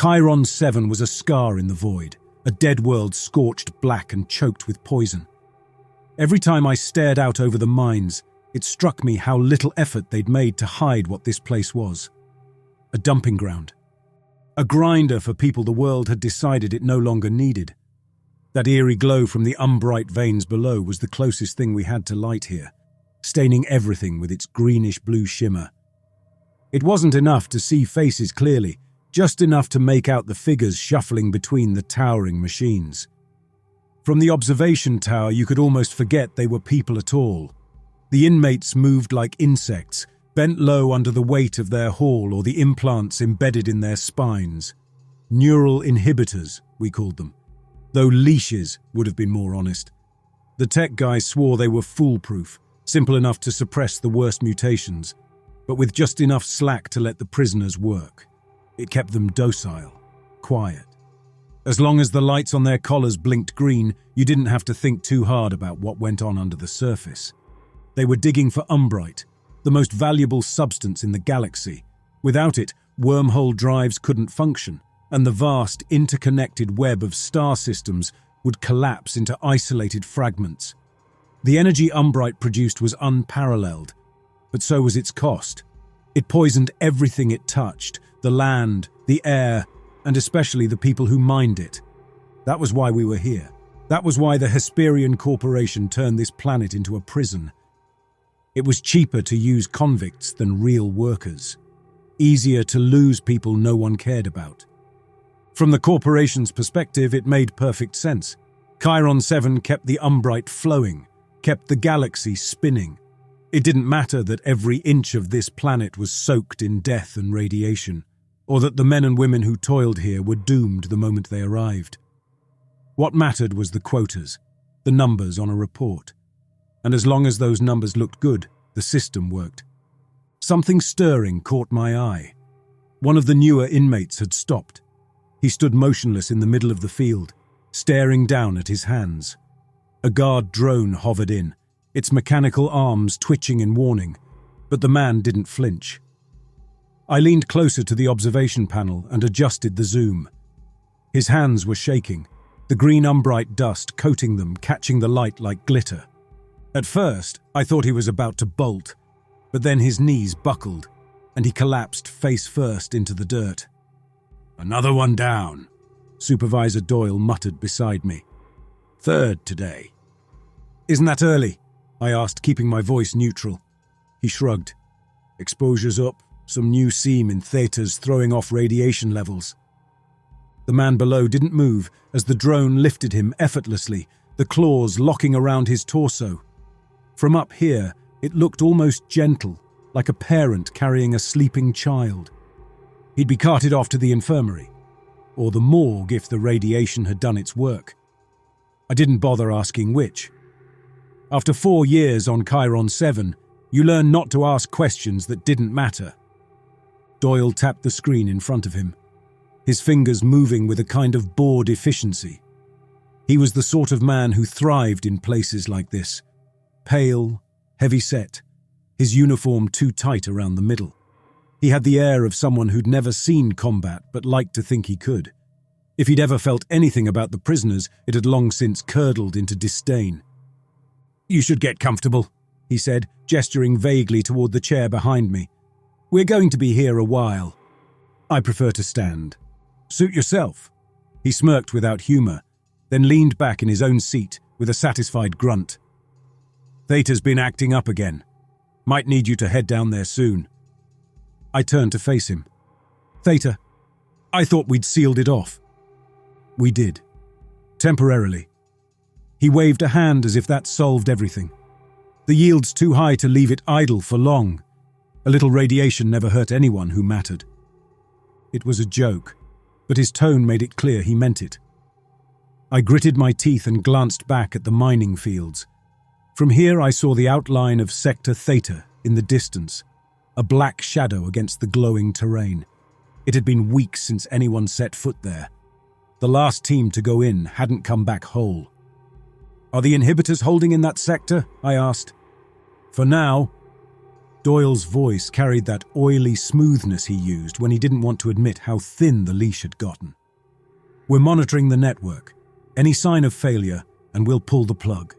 Chiron 7 was a scar in the void, a dead world scorched black and choked with poison. Every time I stared out over the mines, it struck me how little effort they'd made to hide what this place was. A dumping ground. A grinder for people the world had decided it no longer needed. That eerie glow from the unbright veins below was the closest thing we had to light here, staining everything with its greenish-blue shimmer. It wasn't enough to see faces clearly, just enough to make out the figures shuffling between the towering machines. From the observation tower, you could almost forget they were people at all. The inmates moved like insects, bent low under the weight of their haul or the implants embedded in their spines. Neural inhibitors, we called them, though leashes would have been more honest. The tech guys swore they were foolproof, simple enough to suppress the worst mutations, but with just enough slack to let the prisoners work. It kept them docile, quiet. As long as the lights on their collars blinked green, you didn't have to think too hard about what went on under the surface. They were digging for umbrite, the most valuable substance in the galaxy. Without it, wormhole drives couldn't function, and the vast, interconnected web of star systems would collapse into isolated fragments. The energy umbrite produced was unparalleled, but so was its cost. It poisoned everything it touched, the land, the air, and especially the people who mined it. That was why we were here. That was why the Hesperian Corporation turned this planet into a prison. It was cheaper to use convicts than real workers. Easier to lose people no one cared about. From the corporation's perspective, it made perfect sense. Chiron 7 kept the umbrite flowing, kept the galaxy spinning. It didn't matter that every inch of this planet was soaked in death and radiation, or that the men and women who toiled here were doomed the moment they arrived. What mattered was the quotas, the numbers on a report. And as long as those numbers looked good, the system worked. Something stirring caught my eye. One of the newer inmates had stopped. He stood motionless in the middle of the field, staring down at his hands. A guard drone hovered in, its mechanical arms twitching in warning, but the man didn't flinch. I leaned closer to the observation panel and adjusted the zoom. His hands were shaking, the green umbrite dust coating them, catching the light like glitter. At first, I thought he was about to bolt, but then his knees buckled, and he collapsed face first into the dirt. "Another one down," Supervisor Doyle muttered beside me. "Third today." "Isn't that early?" I asked, keeping my voice neutral. He shrugged. "Exposure's up, some new seam in Theta's throwing off radiation levels." The man below didn't move as the drone lifted him effortlessly, the claws locking around his torso. From up here, it looked almost gentle, like a parent carrying a sleeping child. He'd be carted off to the infirmary, or the morgue if the radiation had done its work. I didn't bother asking which. After 4 years on Chiron 7, you learn not to ask questions that didn't matter. Doyle tapped the screen in front of him, his fingers moving with a kind of bored efficiency. He was the sort of man who thrived in places like this. Pale, heavy-set, his uniform too tight around the middle. He had the air of someone who'd never seen combat but liked to think he could. If he'd ever felt anything about the prisoners, it had long since curdled into disdain. "You should get comfortable," he said, gesturing vaguely toward the chair behind me. "We're going to be here a while." "I prefer to stand." "Suit yourself." He smirked without humor, then leaned back in his own seat with a satisfied grunt. "Theta's been acting up again. Might need you to head down there soon." I turned to face him. "Theta, I thought we'd sealed it off." "We did. Temporarily." He waved a hand as if that solved everything. "The yield's too high to leave it idle for long. A little radiation never hurt anyone who mattered." It was a joke, but his tone made it clear he meant it. I gritted my teeth and glanced back at the mining fields. From here I saw the outline of Sector Theta in the distance, a black shadow against the glowing terrain. It had been weeks since anyone set foot there. The last team to go in hadn't come back whole. "Are the inhibitors holding in that sector?" I asked. "For now." Doyle's voice carried that oily smoothness he used when he didn't want to admit how thin the leash had gotten. "We're monitoring the network. Any sign of failure, and we'll pull the plug."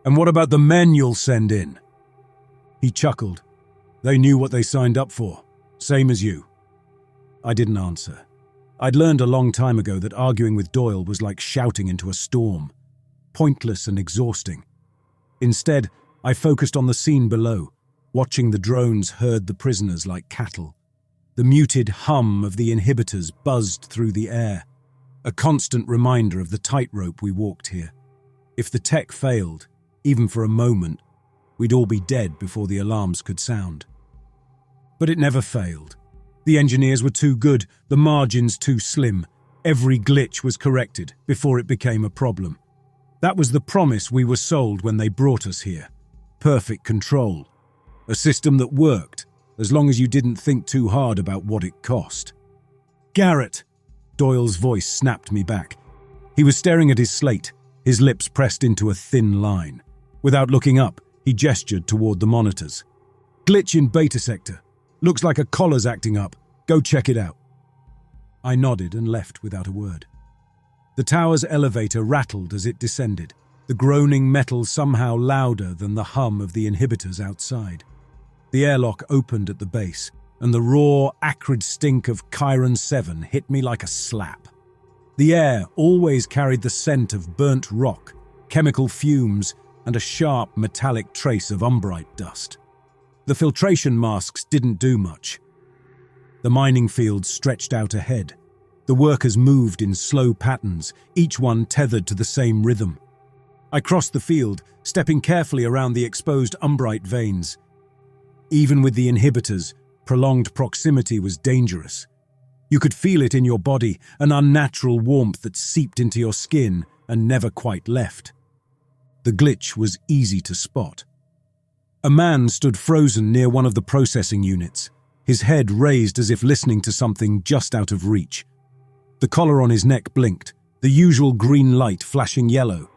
"And what about the men you'll send in?" He chuckled. "They knew what they signed up for, same as you." I didn't answer. I'd learned a long time ago that arguing with Doyle was like shouting into a storm, pointless and exhausting. Instead, I focused on the scene below, watching the drones herd the prisoners like cattle. The muted hum of the inhibitors buzzed through the air, a constant reminder of the tightrope we walked here. If the tech failed, even for a moment, we'd all be dead before the alarms could sound. But it never failed. The engineers were too good, the margins too slim. Every glitch was corrected before it became a problem. That was the promise we were sold when they brought us here. Perfect control. A system that worked, as long as you didn't think too hard about what it cost. "Garrett!" Doyle's voice snapped me back. He was staring at his slate, his lips pressed into a thin line. Without looking up, he gestured toward the monitors. "Glitch in beta sector. Looks like a collar's acting up. Go check it out." I nodded and left without a word. The tower's elevator rattled as it descended, the groaning metal somehow louder than the hum of the inhibitors outside. The airlock opened at the base, and the raw, acrid stink of Chiron 7 hit me like a slap. The air always carried the scent of burnt rock, chemical fumes, and a sharp metallic trace of umbrite dust. The filtration masks didn't do much. The mining fields stretched out ahead. The workers moved in slow patterns, each one tethered to the same rhythm. I crossed the field, stepping carefully around the exposed umbrite veins. Even with the inhibitors, prolonged proximity was dangerous. You could feel it in your body, an unnatural warmth that seeped into your skin and never quite left. The glitch was easy to spot. A man stood frozen near one of the processing units, his head raised as if listening to something just out of reach. The collar on his neck blinked, the usual green light flashing yellow.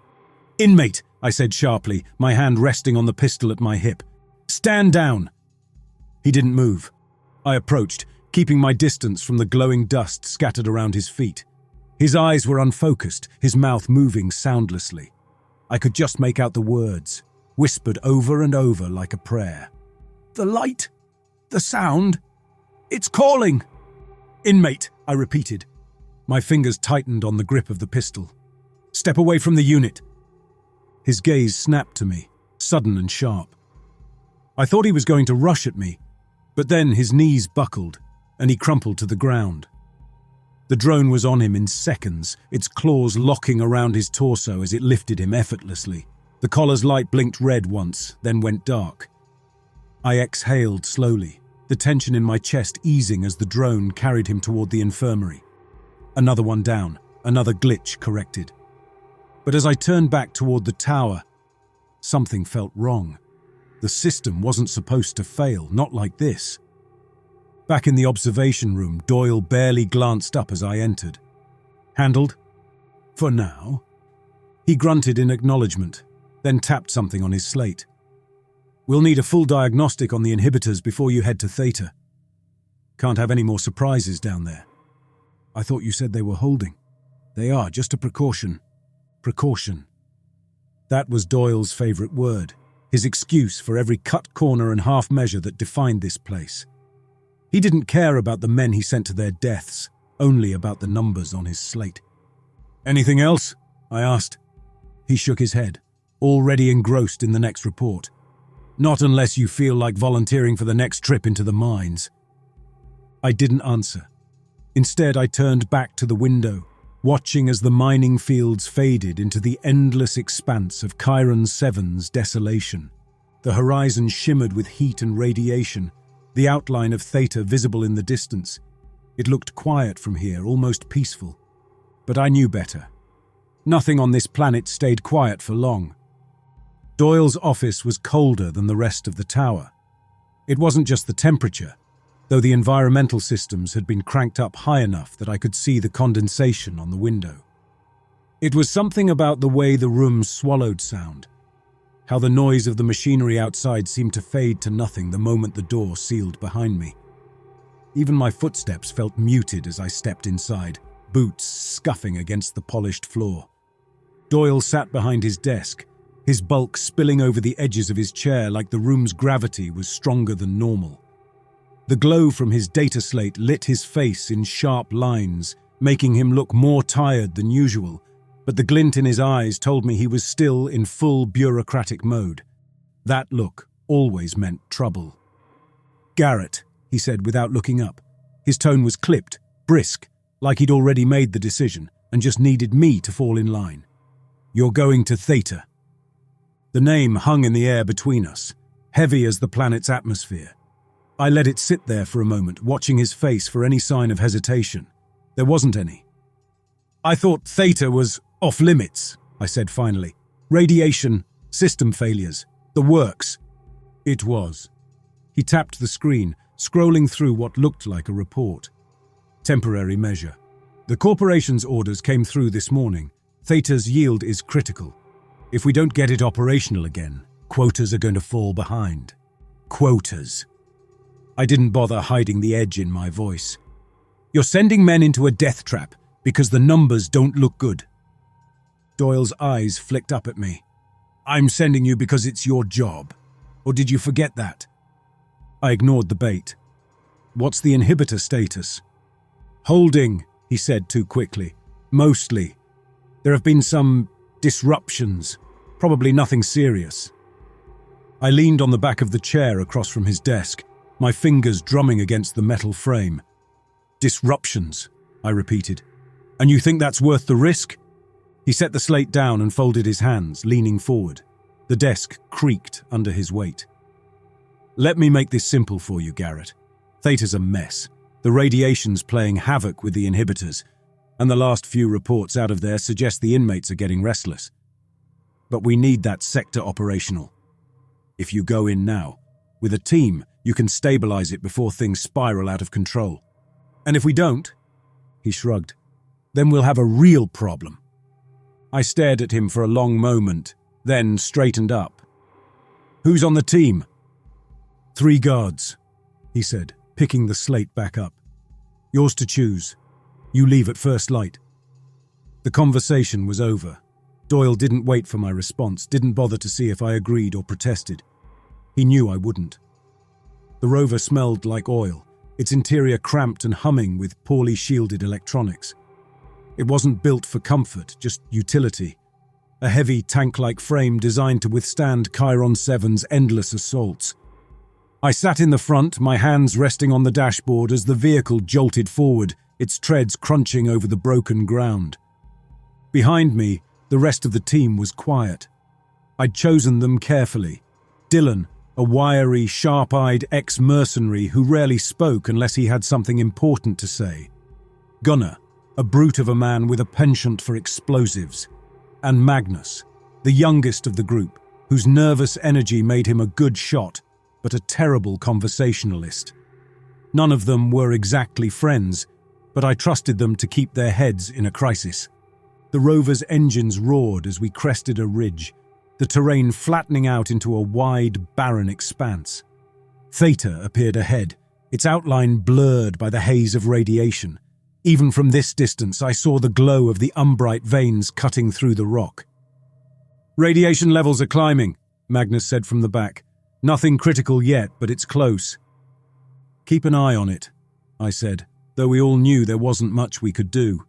"Inmate," I said sharply, my hand resting on the pistol at my hip. "Stand down!" He didn't move. I approached, keeping my distance from the glowing dust scattered around his feet. His eyes were unfocused, his mouth moving soundlessly. I could just make out the words, whispered over and over like a prayer. "The light, the sound, it's calling!" "Inmate," I repeated. My fingers tightened on the grip of the pistol. "Step away from the unit." His gaze snapped to me, sudden and sharp. I thought he was going to rush at me, but then his knees buckled, and he crumpled to the ground. The drone was on him in seconds, its claws locking around his torso as it lifted him effortlessly. The collar's light blinked red once, then went dark. I exhaled slowly, the tension in my chest easing as the drone carried him toward the infirmary. Another one down, another glitch corrected. But as I turned back toward the tower, something felt wrong. The system wasn't supposed to fail, not like this. Back in the observation room, Doyle barely glanced up as I entered. "Handled?" "For now." He grunted in acknowledgement, then tapped something on his slate. "We'll need a full diagnostic on the inhibitors before you head to Theta. Can't have any more surprises down there." "I thought you said they were holding." "They are, just a precaution." Precaution. That was Doyle's favorite word, his excuse for every cut corner and half measure that defined this place. He didn't care about the men he sent to their deaths, only about the numbers on his slate. "Anything else?" I asked. He shook his head, already engrossed in the next report. "Not unless you feel like volunteering for the next trip into the mines." I didn't answer. Instead, I turned back to the window, watching as the mining fields faded into the endless expanse of Chiron 7's desolation. The horizon shimmered with heat and radiation, the outline of Theta visible in the distance. It looked quiet from here, almost peaceful. But I knew better. Nothing on this planet stayed quiet for long. Doyle's office was colder than the rest of the tower. It wasn't just the temperature, though the environmental systems had been cranked up high enough that I could see the condensation on the window. It was something about the way the room swallowed sound. how the noise of the machinery outside seemed to fade to nothing the moment the door sealed behind me. Even my footsteps felt muted as I stepped inside, boots scuffing against the polished floor. Doyle sat behind his desk, his bulk spilling over the edges of his chair like the room's gravity was stronger than normal. The glow from his data slate lit his face in sharp lines, making him look more tired than usual, but the glint in his eyes told me he was still in full bureaucratic mode. That look always meant trouble. "Garrett," he said without looking up. His tone was clipped, brisk, like he'd already made the decision and just needed me to fall in line. "You're going to Theta." The name hung in the air between us, heavy as the planet's atmosphere. I let it sit there for a moment, watching his face for any sign of hesitation. There wasn't any. "I thought Theta was off limits," I said finally. "Radiation, system failures, the works." It was. He tapped the screen, scrolling through what looked like a report. Temporary measure. "The corporation's orders came through this morning. Theta's yield is critical. If we don't get it operational again, quotas are going to fall behind." Quotas. I didn't bother hiding the edge in my voice. "You're sending men into a death trap because the numbers don't look good." Doyle's eyes flicked up at me. "I'm sending you because it's your job. Or did you forget that?" I ignored the bait. "What's the inhibitor status?" "Holding," he said too quickly. "Mostly. There have been some disruptions. Probably nothing serious." I leaned on the back of the chair across from his desk, my fingers drumming against the metal frame. "Disruptions," I repeated. "And you think that's worth the risk?" He set the slate down and folded his hands, leaning forward. The desk creaked under his weight. "Let me make this simple for you, Garrett. Theta's a mess. The radiation's playing havoc with the inhibitors, and the last few reports out of there suggest the inmates are getting restless. But we need that sector operational. If you go in now, with a team, you can stabilize it before things spiral out of control. And if we don't," he shrugged, "then we'll have a real problem." I stared at him for a long moment, then straightened up. "Who's on the team?" "3 guards," he said, picking the slate back up. "Yours to choose. You leave at first light." The conversation was over. Doyle didn't wait for my response, didn't bother to see if I agreed or protested. He knew I wouldn't. The rover smelled like oil, its interior cramped and humming with poorly shielded electronics. It wasn't built for comfort, just utility. A heavy tank-like frame designed to withstand Chiron 7's endless assaults. I sat in the front, my hands resting on the dashboard as the vehicle jolted forward, its treads crunching over the broken ground. Behind me, the rest of the team was quiet. I'd chosen them carefully. Dylan, a wiry, sharp-eyed ex-mercenary who rarely spoke unless he had something important to say. Gunnar, a brute of a man with a penchant for explosives. And Magnus, the youngest of the group, whose nervous energy made him a good shot, but a terrible conversationalist. None of them were exactly friends, but I trusted them to keep their heads in a crisis. The rover's engines roared as we crested a ridge, the terrain flattening out into a wide, barren expanse. Theta appeared ahead, its outline blurred by the haze of radiation. Even from this distance, I saw the glow of the umbrite veins cutting through the rock. "Radiation levels are climbing," Magnus said from the back. "Nothing critical yet, but it's close." "Keep an eye on it," I said, though we all knew there wasn't much we could do.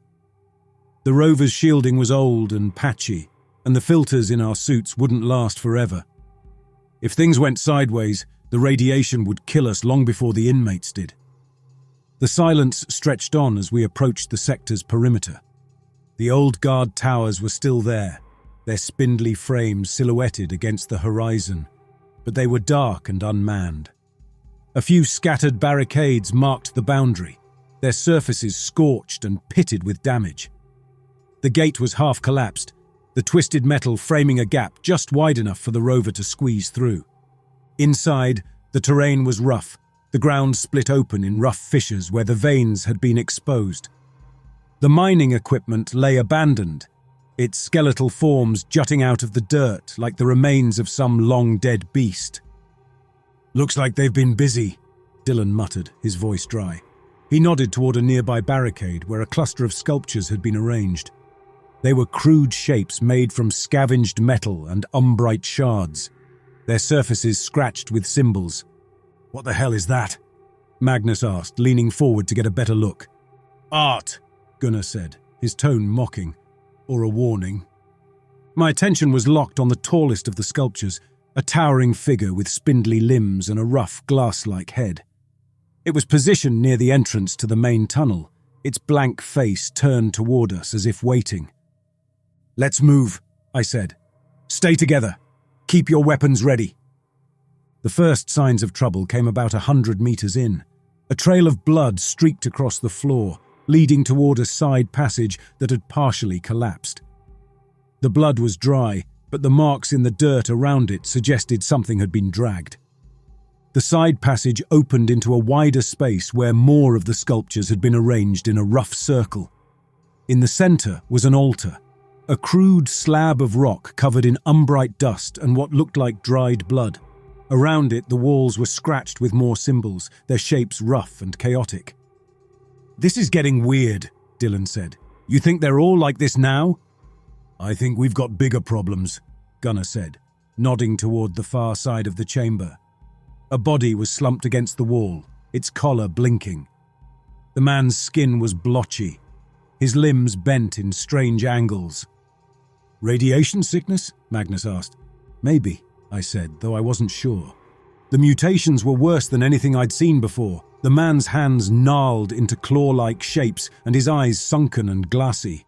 The rover's shielding was old and patchy, and the filters in our suits wouldn't last forever. If things went sideways, the radiation would kill us long before the inmates did. The silence stretched on as we approached the sector's perimeter. The old guard towers were still there, their spindly frames silhouetted against the horizon, but they were dark and unmanned. A few scattered barricades marked the boundary, their surfaces scorched and pitted with damage. The gate was half collapsed, the twisted metal framing a gap just wide enough for the rover to squeeze through. Inside, the terrain was rough, the ground split open in rough fissures where the veins had been exposed. The mining equipment lay abandoned, its skeletal forms jutting out of the dirt like the remains of some long-dead beast. "Looks like they've been busy," Dylan muttered, his voice dry. He nodded toward a nearby barricade where a cluster of sculptures had been arranged. They were crude shapes made from scavenged metal and umbrite shards, their surfaces scratched with symbols. "What the hell is that?" Magnus asked, leaning forward to get a better look. "Art," Gunnar said, his tone mocking. Or a warning. My attention was locked on the tallest of the sculptures, a towering figure with spindly limbs and a rough, glass-like head. It was positioned near the entrance to the main tunnel, its blank face turned toward us as if waiting. "Let's move," I said. "Stay together. Keep your weapons ready." The first signs of trouble came about 100 meters in. A trail of blood streaked across the floor, leading toward a side passage that had partially collapsed. The blood was dry, but the marks in the dirt around it suggested something had been dragged. The side passage opened into a wider space where more of the sculptures had been arranged in a rough circle. In the center was an altar, a crude slab of rock covered in umbrite dust and what looked like dried blood. Around it, the walls were scratched with more symbols, their shapes rough and chaotic. "This is getting weird," Dylan said. "You think they're all like this now?" "I think we've got bigger problems," Gunnar said, nodding toward the far side of the chamber. A body was slumped against the wall, its collar blinking. The man's skin was blotchy, his limbs bent in strange angles. "Radiation sickness?" Magnus asked. "Maybe," I said, though I wasn't sure. The mutations were worse than anything I'd seen before. The man's hands gnarled into claw-like shapes and his eyes sunken and glassy.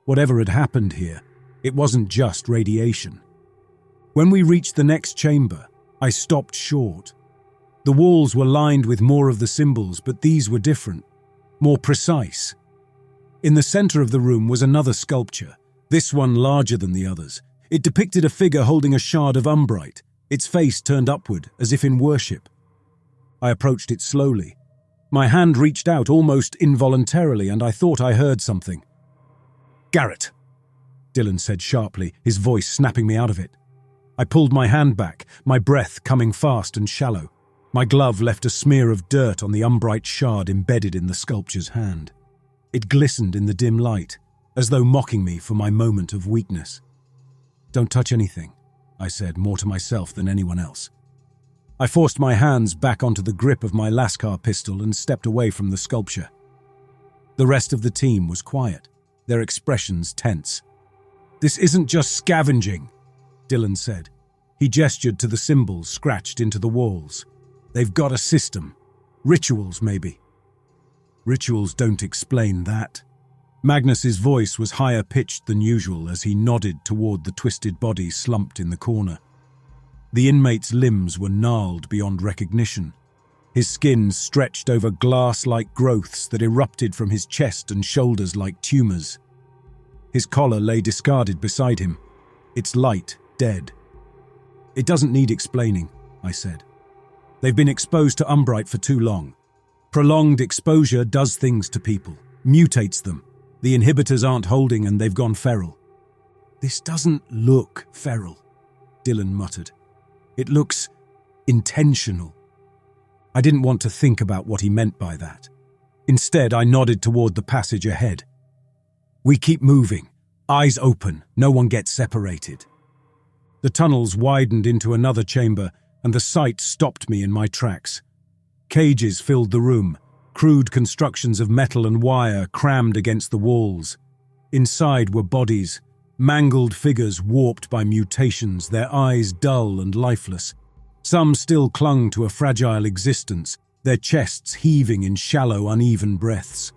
Whatever had happened here, it wasn't just radiation. When we reached the next chamber, I stopped short. The walls were lined with more of the symbols, but these were different, more precise. In the center of the room was another sculpture, this one larger than the others. It depicted a figure holding a shard of umbrite, its face turned upward as if in worship. I approached it slowly. My hand reached out almost involuntarily and I thought I heard something. "Garrett," Dylan said sharply, his voice snapping me out of it. I pulled my hand back, my breath coming fast and shallow. My glove left a smear of dirt on the umbrite shard embedded in the sculpture's hand. It glistened in the dim light, as though mocking me for my moment of weakness. "Don't touch anything," I said, more to myself than anyone else. I forced my hands back onto the grip of my Lascar pistol and stepped away from the sculpture. The rest of the team was quiet, their expressions tense. "This isn't just scavenging," Dylan said. He gestured to the symbols scratched into the walls. "They've got a system. Rituals, maybe." "Rituals don't explain that." Magnus's voice was higher pitched than usual as he nodded toward the twisted body slumped in the corner. The inmate's limbs were gnarled beyond recognition. His skin stretched over glass-like growths that erupted from his chest and shoulders like tumors. His collar lay discarded beside him, its light dead. "It doesn't need explaining," I said. "They've been exposed to umbrite for too long. Prolonged exposure does things to people, mutates them. The inhibitors aren't holding and they've gone feral." "This doesn't look feral," Dylan muttered. "It looks intentional." I didn't want to think about what he meant by that. Instead, I nodded toward the passage ahead. "We keep moving, eyes open, no one gets separated." The tunnels widened into another chamber, and the sight stopped me in my tracks. Cages filled the room, crude constructions of metal and wire crammed against the walls. Inside were bodies, mangled figures warped by mutations, their eyes dull and lifeless. Some still clung to a fragile existence, their chests heaving in shallow, uneven breaths.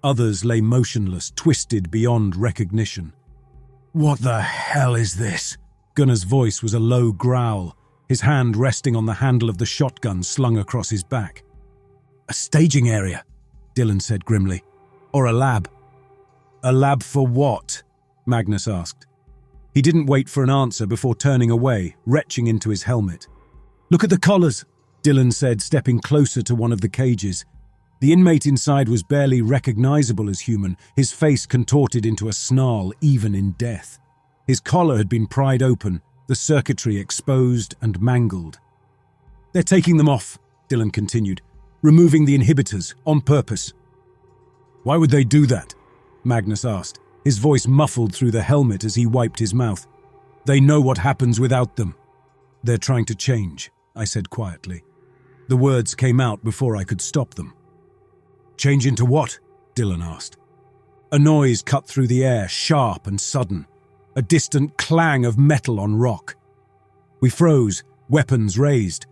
Others lay motionless, twisted beyond recognition. "What the hell is this?" Gunnar's voice was a low growl, his hand resting on the handle of the shotgun slung across his back. "A staging area," Dylan said grimly. "Or a lab." "A lab for what?" Magnus asked. He didn't wait for an answer before turning away, retching into his helmet. "Look at the collars," Dylan said, stepping closer to one of the cages. The inmate inside was barely recognizable as human, his face contorted into a snarl even in death. His collar had been pried open, the circuitry exposed and mangled. "They're taking them off," Dylan continued, "removing the inhibitors on purpose." "Why would they do that?" Magnus asked, his voice muffled through the helmet as he wiped his mouth. "They know what happens without them." "They're trying to change," I said quietly. The words came out before I could stop them. "Change into what?" Dylan asked. A noise cut through the air, sharp and sudden, a distant clang of metal on rock. We froze, weapons raised.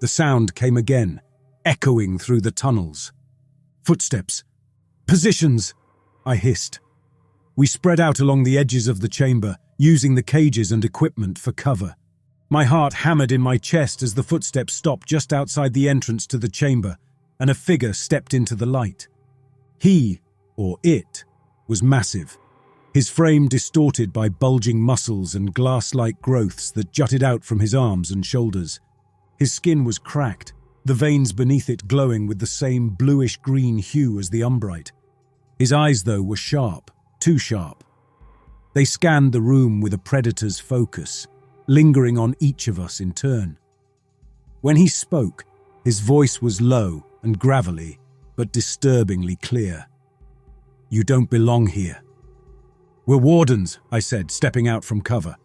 The sound came again, echoing through the tunnels. "Footsteps. Positions!" I hissed. We spread out along the edges of the chamber, using the cages and equipment for cover. My heart hammered in my chest as the footsteps stopped just outside the entrance to the chamber, and a figure stepped into the light. He, or it, was massive, his frame distorted by bulging muscles and glass-like growths that jutted out from his arms and shoulders. His skin was cracked, the veins beneath it glowing with the same bluish-green hue as the umbrite. His eyes, though, were sharp, too sharp. They scanned the room with a predator's focus, lingering on each of us in turn. When he spoke, his voice was low and gravelly, but disturbingly clear. "You don't belong here." "We're wardens," I said, stepping out from cover.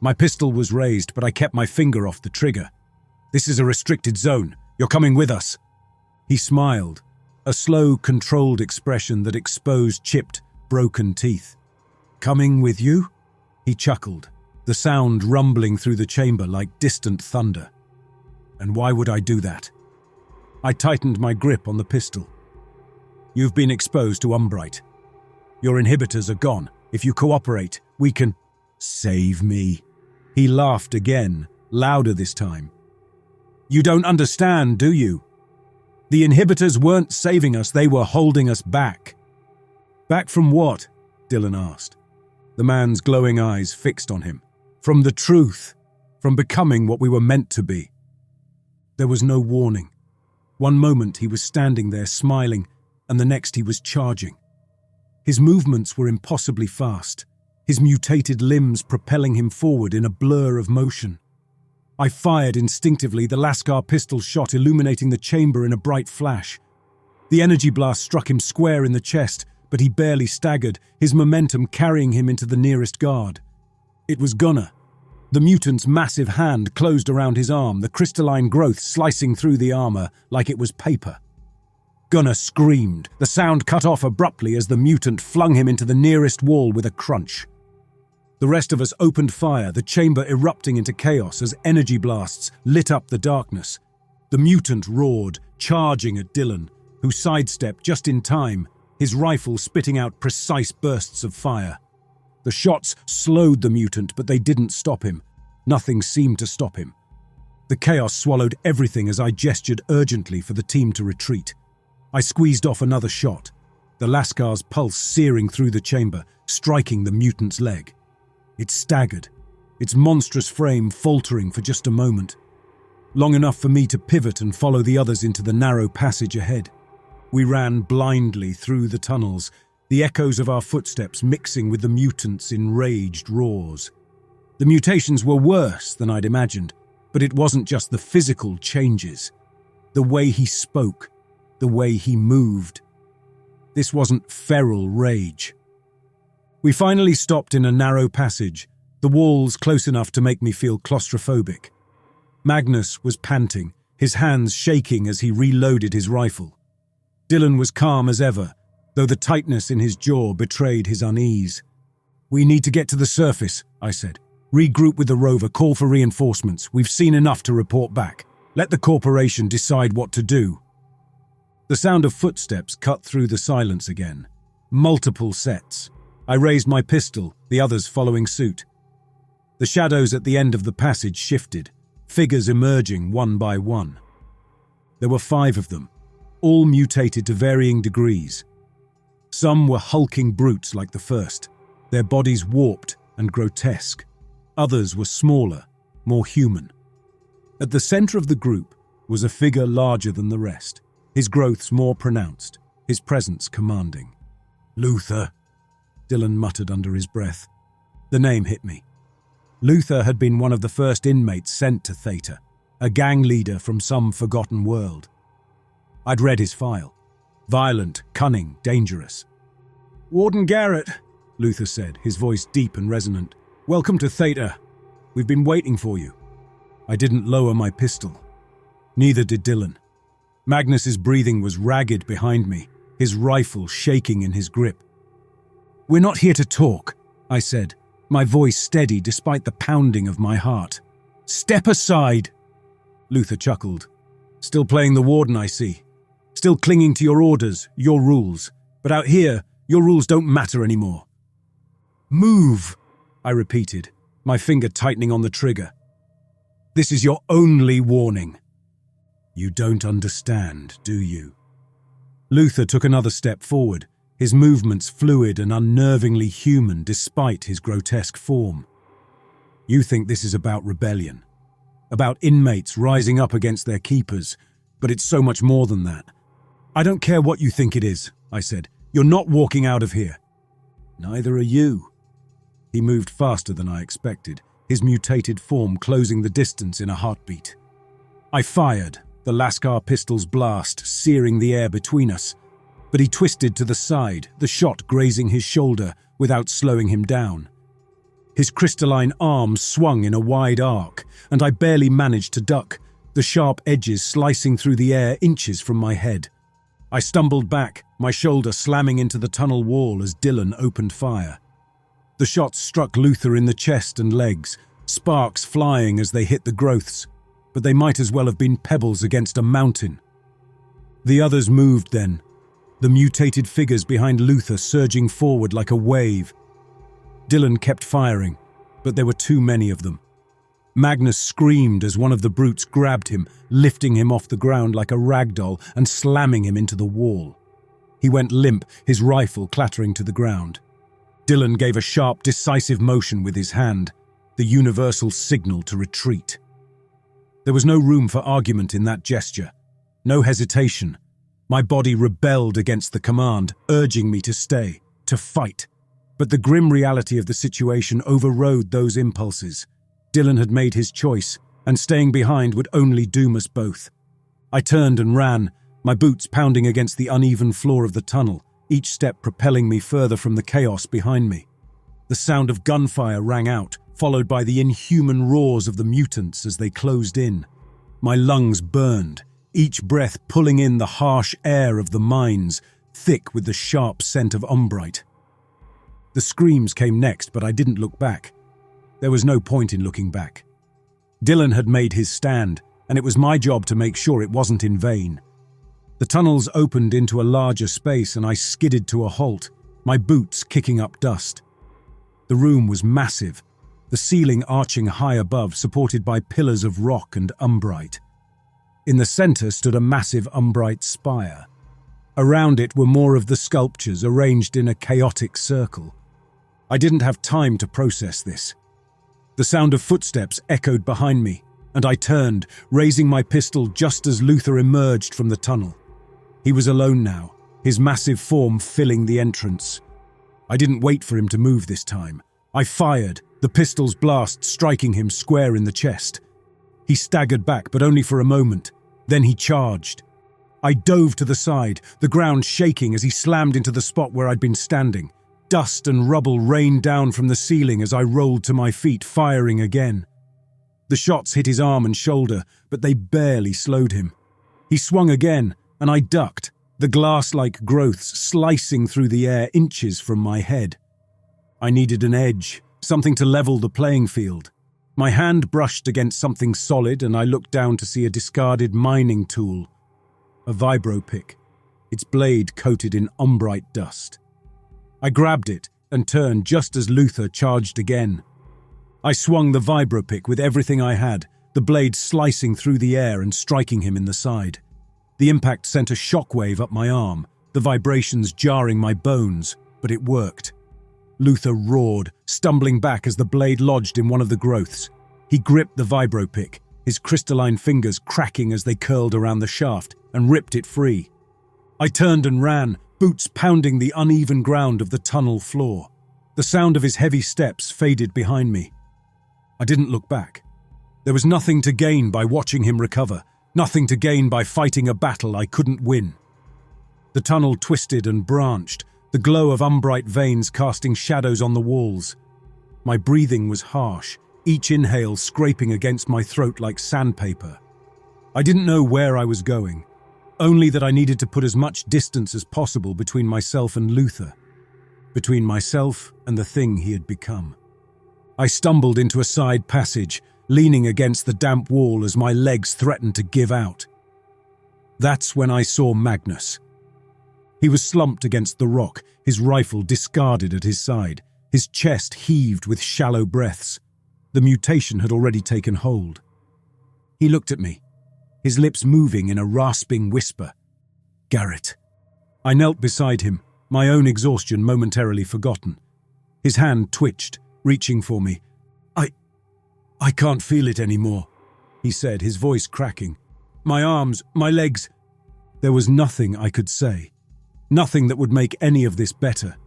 My pistol was raised, but I kept my finger off the trigger. "This is a restricted zone. You're coming with us." He smiled, a slow, controlled expression that exposed chipped, broken teeth. "Coming with you?" He chuckled, the sound rumbling through the chamber like distant thunder. "And why would I do that?" I tightened my grip on the pistol. "You've been exposed to umbrite. Your inhibitors are gone. If you cooperate, we can—" "Save me." He laughed again, louder this time. "You don't understand, do you? The inhibitors weren't saving us, they were holding us back." "Back from what?" Dylan asked, the man's glowing eyes fixed on him. "From the truth, from becoming what we were meant to be." There was no warning. One moment he was standing there smiling, and the next he was charging. His movements were impossibly fast, his mutated limbs propelling him forward in a blur of motion. I fired instinctively, the Lascar pistol shot illuminating the chamber in a bright flash. The energy blast struck him square in the chest, but he barely staggered, his momentum carrying him into the nearest guard. It was Gunnar. The mutant's massive hand closed around his arm, the crystalline growth slicing through the armor like it was paper. Gunnar screamed, the sound cut off abruptly as the mutant flung him into the nearest wall with a crunch. The rest of us opened fire, the chamber erupting into chaos as energy blasts lit up the darkness. The mutant roared, charging at Dylan, who sidestepped just in time, his rifle spitting out precise bursts of fire. The shots slowed the mutant, but they didn't stop him. Nothing seemed to stop him. The chaos swallowed everything as I gestured urgently for the team to retreat. I squeezed off another shot, the Lascar's pulse searing through the chamber, striking the mutant's leg. It staggered, its monstrous frame faltering for just a moment, long enough for me to pivot and follow the others into the narrow passage ahead. We ran blindly through the tunnels, the echoes of our footsteps mixing with the mutants' enraged roars. The mutations were worse than I'd imagined, but it wasn't just the physical changes. The way he spoke, the way he moved. This wasn't feral rage. We finally stopped in a narrow passage, the walls close enough to make me feel claustrophobic. Magnus was panting, his hands shaking as he reloaded his rifle. Dylan was calm as ever, though the tightness in his jaw betrayed his unease. "We need to get to the surface," I said. "Regroup with the rover, call for reinforcements. We've seen enough to report back. Let the corporation decide what to do." The sound of footsteps cut through the silence again. Multiple sets. I raised my pistol, the others following suit. The shadows at the end of the passage shifted, figures emerging one by one. There were 5 of them, all mutated to varying degrees. Some were hulking brutes like the first, their bodies warped and grotesque. Others were smaller, more human. At the center of the group was a figure larger than the rest, his growths more pronounced, his presence commanding. "Luther," Dylan muttered under his breath. The name hit me. Luther had been one of the first inmates sent to Theta, a gang leader from some forgotten world. I'd read his file. Violent, cunning, dangerous. "Warden Garrett," Luther said, his voice deep and resonant. "Welcome to Theta. We've been waiting for you." I didn't lower my pistol. Neither did Dylan. Magnus's breathing was ragged behind me, his rifle shaking in his grip. "We're not here to talk," I said, my voice steady despite the pounding of my heart. "Step aside!" Luther chuckled. "Still playing the warden, I see. Still clinging to your orders, your rules. But out here, your rules don't matter anymore." "Move," I repeated, my finger tightening on the trigger. "This is your only warning." "You don't understand, do you?" Luther took another step forward, his movements fluid and unnervingly human despite his grotesque form. "You think this is about rebellion, about inmates rising up against their keepers, but it's so much more than that." "I don't care what you think it is," I said. "You're not walking out of here." "Neither are you." He moved faster than I expected, his mutated form closing the distance in a heartbeat. I fired, the Lascar pistol's blast searing the air between us, but he twisted to the side, the shot grazing his shoulder without slowing him down. His crystalline arm swung in a wide arc, and I barely managed to duck, the sharp edges slicing through the air inches from my head. I stumbled back, my shoulder slamming into the tunnel wall as Dylan opened fire. The shots struck Luther in the chest and legs, sparks flying as they hit the growths, but they might as well have been pebbles against a mountain. The others moved then, the mutated figures behind Luther surging forward like a wave. Dylan kept firing, but there were too many of them. Magnus screamed as one of the brutes grabbed him, lifting him off the ground like a rag doll and slamming him into the wall. He went limp, his rifle clattering to the ground. Dylan gave a sharp, decisive motion with his hand, the universal signal to retreat. There was no room for argument in that gesture, no hesitation. My body rebelled against the command, urging me to stay, to fight. But the grim reality of the situation overrode those impulses. Dylan had made his choice, and staying behind would only doom us both. I turned and ran, my boots pounding against the uneven floor of the tunnel, each step propelling me further from the chaos behind me. The sound of gunfire rang out, followed by the inhuman roars of the mutants as they closed in. My lungs burned, each breath pulling in the harsh air of the mines, thick with the sharp scent of umbrite. The screams came next, but I didn't look back. There was no point in looking back. Dylan had made his stand, and it was my job to make sure it wasn't in vain. The tunnels opened into a larger space and I skidded to a halt, my boots kicking up dust. The room was massive, the ceiling arching high above, supported by pillars of rock and umbrite. In the center stood a massive umbrite spire. Around it were more of the sculptures arranged in a chaotic circle. I didn't have time to process this. The sound of footsteps echoed behind me, and I turned, raising my pistol just as Luther emerged from the tunnel. He was alone now, his massive form filling the entrance. I didn't wait for him to move this time. I fired, the pistol's blast striking him square in the chest. He staggered back, but only for a moment. Then he charged. I dove to the side, the ground shaking as he slammed into the spot where I'd been standing. Dust and rubble rained down from the ceiling as I rolled to my feet, firing again. The shots hit his arm and shoulder, but they barely slowed him. He swung again, and I ducked, the glass-like growths slicing through the air inches from my head. I needed an edge, something to level the playing field. My hand brushed against something solid, and I looked down to see a discarded mining tool. A vibro pick, its blade coated in umbrite dust. I grabbed it and turned just as Luther charged again. I swung the vibro pick with everything I had, the blade slicing through the air and striking him in the side. The impact sent a shockwave up my arm, the vibrations jarring my bones, but it worked. Luther roared, stumbling back as the blade lodged in one of the growths. He gripped the vibro pick, his crystalline fingers cracking as they curled around the shaft and ripped it free. I turned and ran, boots pounding the uneven ground of the tunnel floor. The sound of his heavy steps faded behind me. I didn't look back. There was nothing to gain by watching him recover, nothing to gain by fighting a battle I couldn't win. The tunnel twisted and branched, the glow of unbright veins casting shadows on the walls. My breathing was harsh, each inhale scraping against my throat like sandpaper. I didn't know where I was going, only that I needed to put as much distance as possible between myself and Luther, between myself and the thing he had become. I stumbled into a side passage, leaning against the damp wall as my legs threatened to give out. That's when I saw Magnus. He was slumped against the rock, his rifle discarded at his side, his chest heaved with shallow breaths. The mutation had already taken hold. He looked at me, his lips moving in a rasping whisper. "Garrett." I knelt beside him, my own exhaustion momentarily forgotten. His hand twitched, reaching for me. I can't feel it anymore," he said, his voice cracking. "My arms, my legs." There was nothing I could say. Nothing that would make any of this better.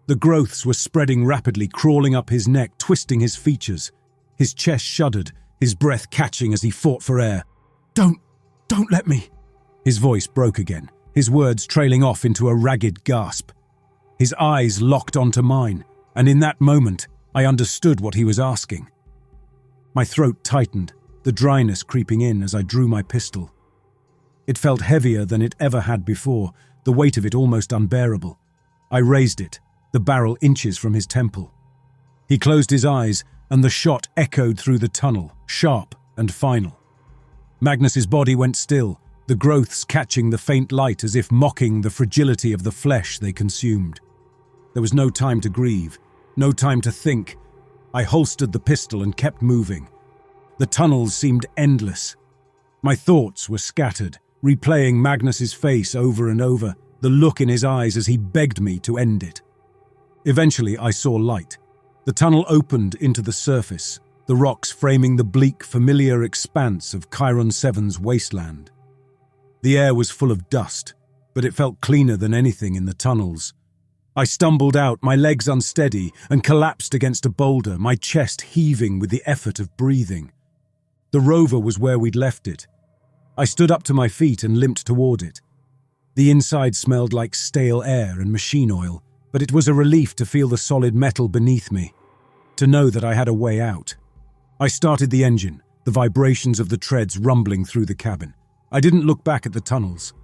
The growths were spreading rapidly, crawling up his neck, twisting his features. His chest shuddered, his breath catching as he fought for air. Don't let me." His voice broke again, his words trailing off into a ragged gasp. His eyes locked onto mine, and in that moment, I understood what he was asking. My throat tightened, the dryness creeping in as I drew my pistol. It felt heavier than it ever had before, the weight of it almost unbearable. I raised it, the barrel inches from his temple. He closed his eyes, and the shot echoed through the tunnel, sharp and final. Magnus's body went still, the growths catching the faint light as if mocking the fragility of the flesh they consumed. There was no time to grieve, no time to think. I holstered the pistol and kept moving. The tunnels seemed endless. My thoughts were scattered, replaying Magnus's face over and over, the look in his eyes as he begged me to end it. Eventually, I saw light. The tunnel opened into the surface, the rocks framing the bleak, familiar expanse of Chiron 7's wasteland. The air was full of dust, but it felt cleaner than anything in the tunnels. I stumbled out, my legs unsteady, and collapsed against a boulder, my chest heaving with the effort of breathing. The rover was where we'd left it. I stood up to my feet and limped toward it. The inside smelled like stale air and machine oil, but it was a relief to feel the solid metal beneath me, to know that I had a way out. I started the engine, the vibrations of the treads rumbling through the cabin. I didn't look back at the tunnels.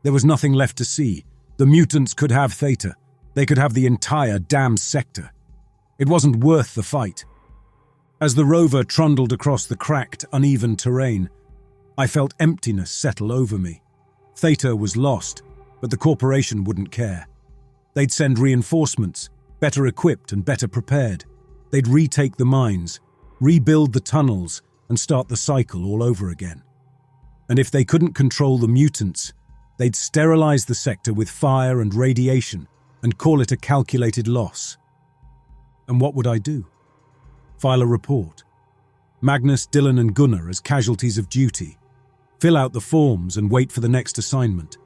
There was nothing left to see. The mutants could have Theta. They could have the entire damn sector. It wasn't worth the fight. As the rover trundled across the cracked, uneven terrain, I felt emptiness settle over me. Theta was lost, but the corporation wouldn't care. They'd send reinforcements, better equipped and better prepared. They'd retake the mines, rebuild the tunnels, and start the cycle all over again. And if they couldn't control the mutants, they'd sterilize the sector with fire and radiation and call it a calculated loss. And what would I do? File a report. Magnus, Dylan and Gunnar as casualties of duty. Fill out the forms and wait for the next assignment.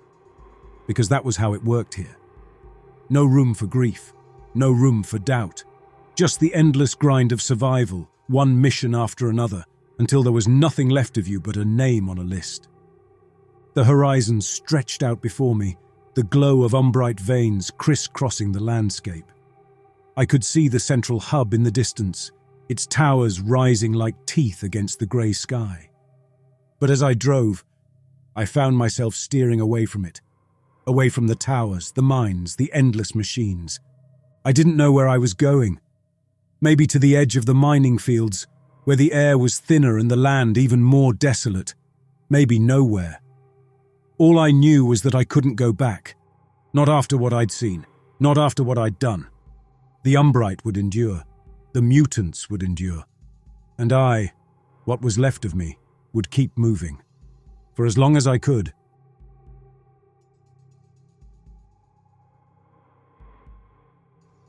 Because that was how it worked here. No room for grief, no room for doubt. Just the endless grind of survival, one mission after another, until there was nothing left of you but a name on a list. The horizon stretched out before me, the glow of unbright veins crisscrossing the landscape. I could see the central hub in the distance, its towers rising like teeth against the grey sky. But as I drove, I found myself steering away from it, away from the towers, the mines, the endless machines. I didn't know where I was going. Maybe to the edge of the mining fields, where the air was thinner and the land even more desolate. Maybe nowhere. All I knew was that I couldn't go back. Not after what I'd seen. Not after what I'd done. The Umbrite would endure. The mutants would endure. And I, what was left of me, would keep moving. For as long as I could,